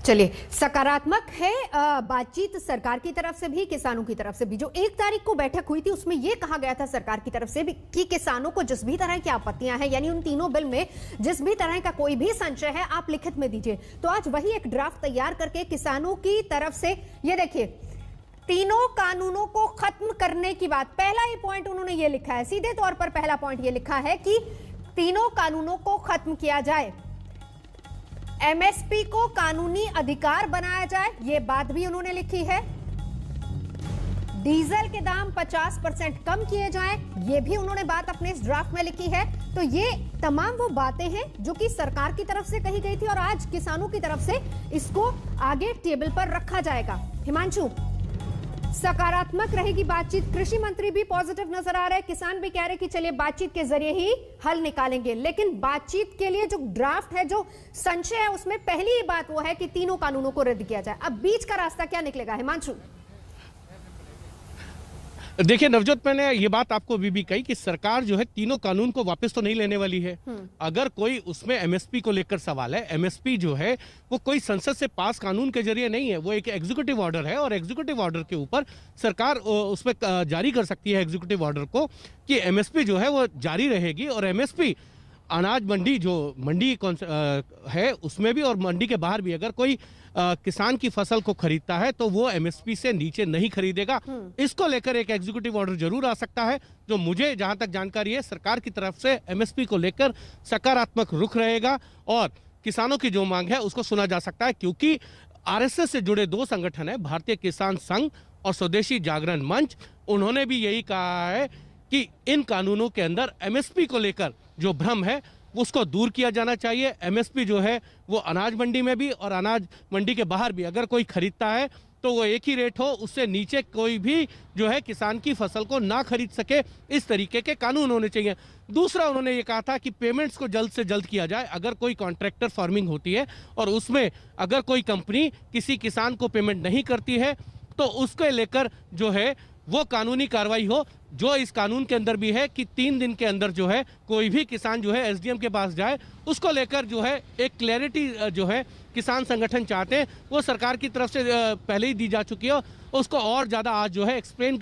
चलिए, सकारात्मक है बातचीत सरकार की तरफ से भी, किसानों की तरफ से भी। जो 1 तारीख को बैठक हुई थी उसमें यह कहा गया था सरकार की तरफ से भी कि किसानों को जिस भी तरह की आपत्तियां हैं, यानी उन तीनों बिल में जिस भी तरह का कोई भी संशय है आप लिखित में दीजिए। तो आज वही एक ड्राफ्ट तैयार करके किसानों की तरफ से, ये देखिए, तीनों कानूनों को खत्म करने की बात, पहला ही पॉइंट उन्होंने ये लिखा है, सीधे तौर पर पहला पॉइंट ये लिखा है कि तीनों कानूनों को खत्म किया जाए, एमएसपी को कानूनी अधिकार बनाया जाए, यह बात भी उन्होंने लिखी है। डीजल के दाम 50% कम किए जाएं, यह भी उन्होंने बात अपने इस ड्राफ्ट में लिखी है। तो ये तमाम वो बातें हैं जो कि सरकार की तरफ से कही गई थी और आज किसानों की तरफ से इसको आगे टेबल पर रखा जाएगा। हिमांशु, सकारात्मक रहेगी बातचीत, कृषि मंत्री भी पॉजिटिव नजर आ रहे हैं, किसान भी कह रहे हैं कि चलिए बातचीत के जरिए ही हल निकालेंगे। लेकिन बातचीत के लिए जो ड्राफ्ट है, जो संशय है, उसमें पहली ही बात वो है कि तीनों कानूनों को रद्द किया जाए। अब बीच का रास्ता क्या निकलेगा हिमांशु? देखिए नवजोत, मैंने ये बात आपको भी कही कि सरकार जो है तीनों कानून को वापस तो नहीं लेने वाली है। अगर कोई उसमें एमएसपी को लेकर सवाल है, एमएसपी जो है वो कोई संसद से पास कानून के जरिए नहीं है, वो एक एग्जीक्यूटिव ऑर्डर है और एग्जीक्यूटिव ऑर्डर के ऊपर सरकार उसमें जारी कर सकती है एग्जीक्यूटिव ऑर्डर को कि एमएसपी जो है वो जारी रहेगी। और एमएसपी अनाज मंडी, जो मंडी है उसमें भी और मंडी के बाहर भी, अगर कोई किसान की फसल को खरीदता है तो वो एमएसपी से नीचे नहीं खरीदेगा। इसको लेकर एक एग्जीक्यूटिव ऑर्डर जरूर आ सकता है। जो मुझे जहां तक जानकारी है, सरकार की तरफ से एमएसपी को लेकर सकारात्मक रुख रहेगा और किसानों की जो मांग है उसको सुना जा सकता है, क्योंकि आरएसएस से जुड़े 2 संगठन है, भारतीय किसान संघ और स्वदेशी जागरण मंच, उन्होंने भी यही कहा है कि इन कानूनों के अंदर एमएसपी को लेकर जो भ्रम है उसको दूर किया जाना चाहिए। एमएसपी जो है वो अनाज मंडी में भी और अनाज मंडी के बाहर भी अगर कोई खरीदता है तो वो एक ही रेट हो, उससे नीचे कोई भी जो है किसान की फसल को ना खरीद सके, इस तरीके के कानून होने चाहिए। दूसरा, उन्होंने ये कहा था कि पेमेंट्स को जल्द से जल्द किया जाए। अगर कोई कॉन्ट्रैक्टर फार्मिंग होती है और उसमें अगर कोई कंपनी किसी किसान को पेमेंट नहीं करती है तो उसके लेकर जो है वो कानूनी कार्रवाई हो। जो इस कानून के अंदर भी है कि 3 दिन के अंदर जो है कोई भी किसान जो है एसडीएम के पास जाए, उसको लेकर जो है एक क्लैरिटी जो है किसान संगठन चाहते हैं वो सरकार की तरफ से पहले ही दी जा चुकी है, उसको और ज्यादा आज जो है एक्सप्लेन